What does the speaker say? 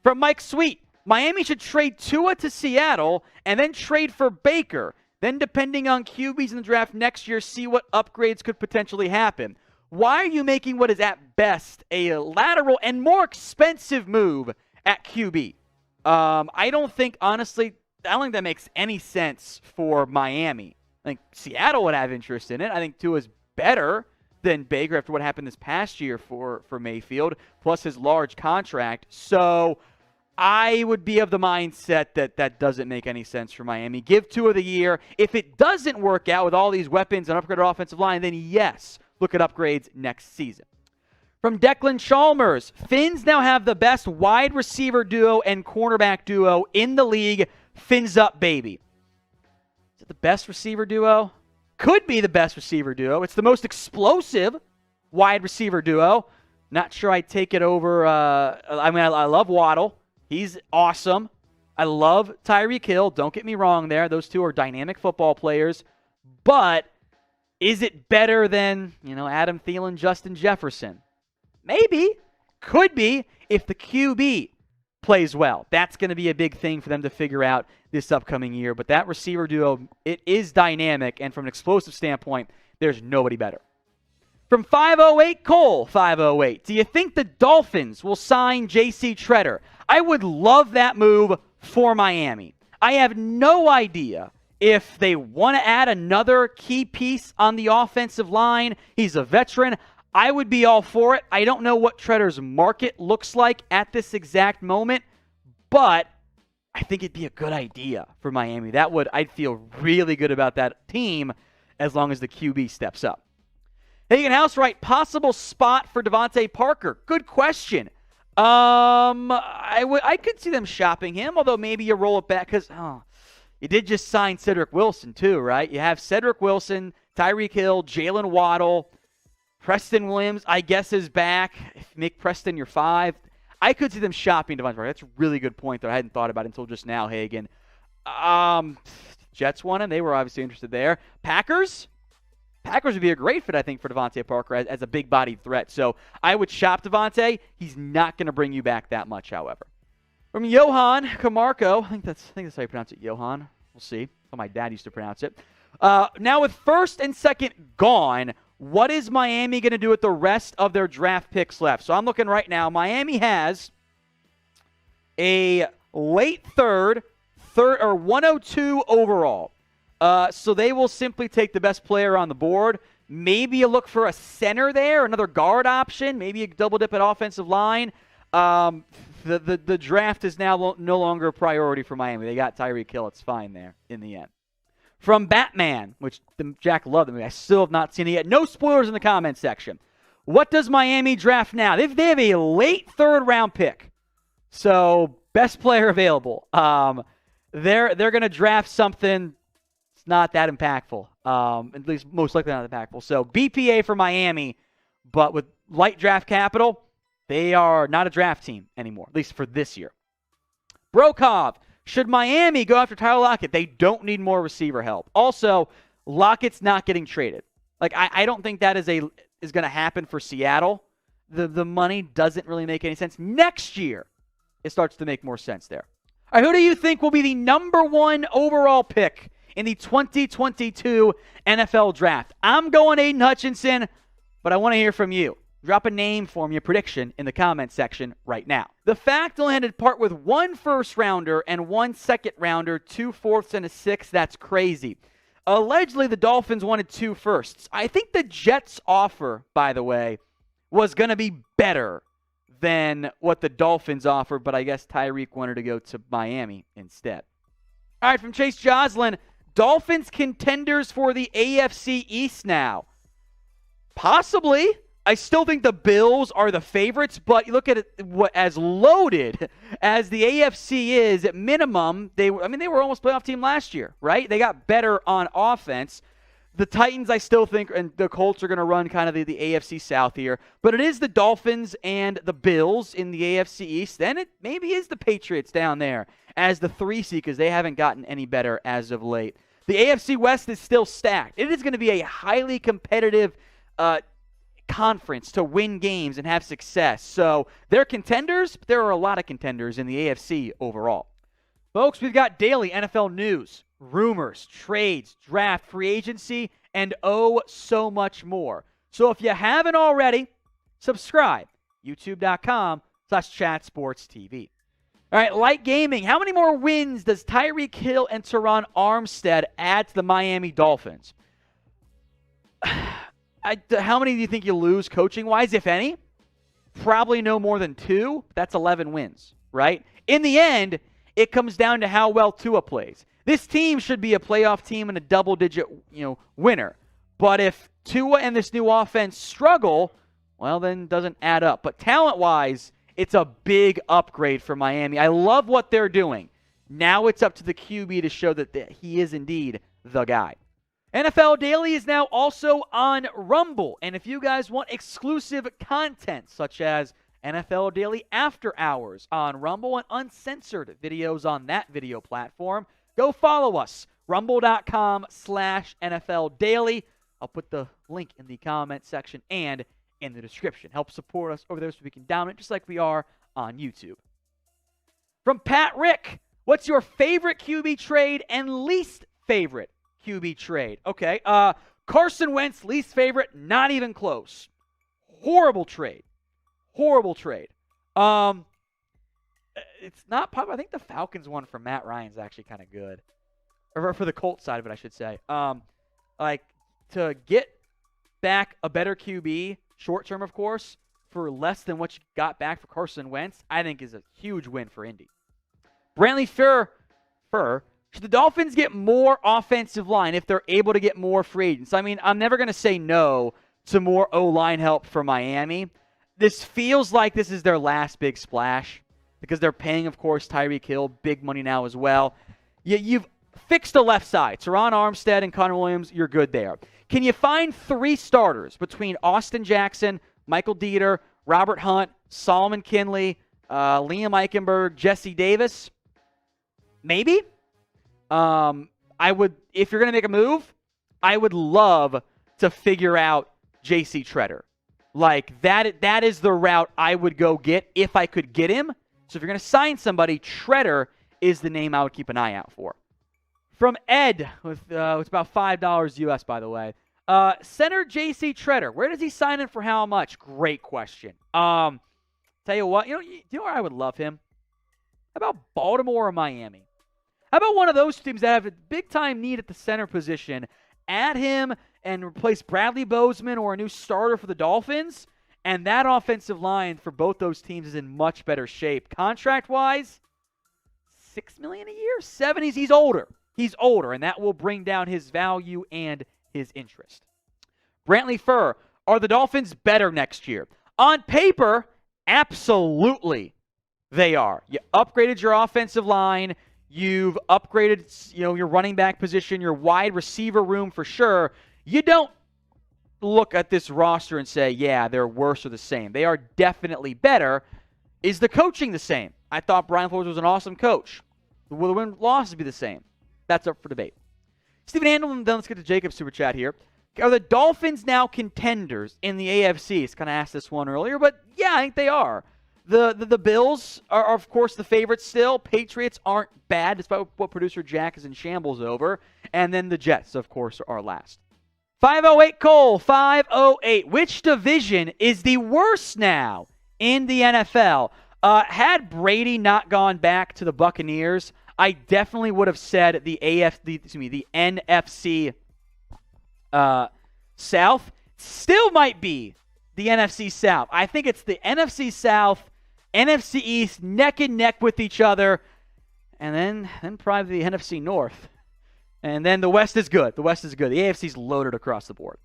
From Mike Sweet, Miami should trade Tua to Seattle and then trade for Baker. Then, depending on QBs in the draft next year, see what upgrades could potentially happen. Why are you making what is at best a lateral and more expensive move at QB? I don't think that makes any sense for Miami. I think Seattle would have interest in it. I think Tua's better than Baker after what happened this past year for Mayfield, plus his large contract. So I would be of the mindset that doesn't make any sense for Miami. Give Tua the year. If it doesn't work out with all these weapons and upgraded offensive line, then yes, look at upgrades next season. From Declan Chalmers, Fins now have the best wide receiver duo and cornerback duo in the league. Fins up, baby. Is it the best receiver duo? Could be the best receiver duo. It's the most explosive wide receiver duo. Not sure I'd take it over. I love Waddle. He's awesome. I love Tyreek Hill. Don't get me wrong there. Those two are dynamic football players. But is it better than, Adam Thielen, Justin Jefferson? Maybe. Could be if the QB plays well. That's going to be a big thing for them to figure out this upcoming year. But that receiver duo, it is dynamic. And from an explosive standpoint, there's nobody better. From 508 Cole, 508. Do you think the Dolphins will sign J.C. Tretter? I would love that move for Miami. I have no idea if they want to add another key piece on the offensive line. He's a veteran. I would be all for it. I don't know what Tretter's market looks like at this exact moment, but I think it'd be a good idea for Miami. I'd feel really good about that team as long as the QB steps up. Hagen Housewright, possible spot for Devontae Parker. Good question. I could see them shopping him, although maybe you roll it back because you did just sign Cedric Wilson too, right? You have Cedric Wilson, Tyreek Hill, Jalen Waddle, Preston Williams, I guess, is back. Make Preston your 5. I could see them shopping Devontae Parker. That's a really good point that I hadn't thought about until just now, Hagen. Jets won him. They were obviously interested there. Packers would be a great fit, I think, for Devontae Parker as a big-bodied threat. So I would shop Devontae. He's not going to bring you back that much, however. From Johan Camarco, I think that's how you pronounce it, Johan. We'll see. How my dad used to pronounce it. Now with first and second gone, what is Miami going to do with the rest of their draft picks left? So I'm looking right now. Miami has a late third or 102 overall. So they will simply take the best player on the board. Maybe you look for a center there, another guard option. Maybe you double dip at offensive line. The draft is now no longer a priority for Miami. They got Tyreek Hill. It's fine there in the end. From Batman, which Jack loved the movie. I still have not seen it yet. No spoilers in the comments section. What does Miami draft now? They have a late third-round pick. So best player available. They're going to draft something not that impactful, at least most likely not impactful. So BPA for Miami, but with light draft capital, they are not a draft team anymore, at least for this year. Brokov, should Miami go after Tyler Lockett? They don't need more receiver help. Also, Lockett's not getting traded. I don't think that is going to happen for Seattle. The money doesn't really make any sense. Next year, it starts to make more sense there. All right, who do you think will be the number 1 overall pick in the 2022 NFL Draft? I'm going Aiden Hutchinson, but I want to hear from you. Drop a name for me, a prediction, in the comments section right now. The Factal had to part with 1 first-rounder and 1 second-rounder, 2 fourths, and a 6th. That's crazy. Allegedly, the Dolphins wanted 2 firsts. I think the Jets' offer, by the way, was going to be better than what the Dolphins offered, but I guess Tyreek wanted to go to Miami instead. All right, from Chase Joslin, Dolphins contenders for the AFC East now. Possibly. I still think the Bills are the favorites, but you look at it as loaded as the AFC is. At minimum, they were almost a playoff team last year, right? They got better on offense. The Titans, I still think, and the Colts are going to run kind of the AFC South here. But it is the Dolphins and the Bills in the AFC East. Then it maybe is the Patriots down there as the 3 seed because they haven't gotten any better as of late. The AFC West is still stacked. It is going to be a highly competitive conference to win games and have success. So they're contenders, but there are a lot of contenders in the AFC overall. Folks, we've got daily NFL news, rumors, trades, draft, free agency, and oh, so much more. So if you haven't already, subscribe. YouTube.com/ChatSportsTV. All right, Light Gaming. How many more wins does Tyreek Hill and Terron Armstead add to the Miami Dolphins? How many do you think you lose coaching-wise, if any? Probably no more than 2. That's 11 wins, right? In the end, it comes down to how well Tua plays. This team should be a playoff team and a double-digit, winner. But if Tua and this new offense struggle, well, then it doesn't add up. But talent-wise, it's a big upgrade for Miami. I love what they're doing. Now it's up to the QB to show that he is indeed the guy. NFL Daily is now also on Rumble. And if you guys want exclusive content, such as NFL Daily After Hours on Rumble and uncensored videos on that video platform, go follow us, rumble.com/NFL Daily. I'll put the link in the comment section and in the description. Help support us over there so we can dominate just like we are on YouTube. From Pat Rick, what's your favorite QB trade and least favorite QB trade? Okay, Carson Wentz, least favorite, not even close. Horrible trade. It's not popular. I think the Falcons one for Matt Ryan's actually kind of good. Or for the Colts side of it, I should say. To get back a better QB, short term, of course, for less than what you got back for Carson Wentz, I think is a huge win for Indy. Brantley Fur, should the Dolphins get more offensive line if they're able to get more free agents? I mean, I'm never going to say no to more O-line help for Miami. This feels like this is their last big splash because they're paying, of course, Tyreek Hill big money now as well. You've fixed the left side. Terron Armstead and Connor Williams, you're good there. Can you find 3 starters between Austin Jackson, Michael Dieter, Robert Hunt, Solomon Kinley, Liam Eichenberg, Jesse Davis? Maybe. I would, if you're going to make a move, I would love to figure out J.C. Tretter. Like, that is the route I would go get if I could get him. So if you're going to sign somebody, Tretter is the name I would keep an eye out for. From Ed, with it's about $5 US, by the way. Center J.C. Tretter, where does he sign in for how much? Great question. Tell you what, you know where I would love him? How about Baltimore or Miami? How about one of those teams that have a big-time need at the center position? Add him and replace Bradley Bozeman or a new starter for the Dolphins, and that offensive line for both those teams is in much better shape. Contract-wise, $6 million a year? $7 million. He's older, and that will bring down his value and his interest. Brantley Fur, are the Dolphins better next year? On paper, absolutely they are. You upgraded your offensive line. You've upgraded, your running back position, your wide receiver room for sure. You don't look at this roster and say, yeah, they're worse or the same. They are definitely better. Is the coaching the same? I thought Brian Flores was an awesome coach. Will the win-losses be the same? That's up for debate. Stephen Handelman, then let's get to Jacob's super chat here. Are the Dolphins now contenders in the AFC? He's kind of asked this one earlier, but yeah, I think they are. The Bills are, of course, the favorites still. Patriots aren't bad, despite what producer Jack is in shambles over. And then the Jets, of course, are last. 508 Cole, 508. Which division is the worst now in the NFL? Had Brady not gone back to the Buccaneers, I definitely would have said the NFC South. Still might be the NFC South. I think it's the NFC South, NFC East, neck and neck with each other, and then probably the NFC North. And then the West is good. The AFC's loaded across the board.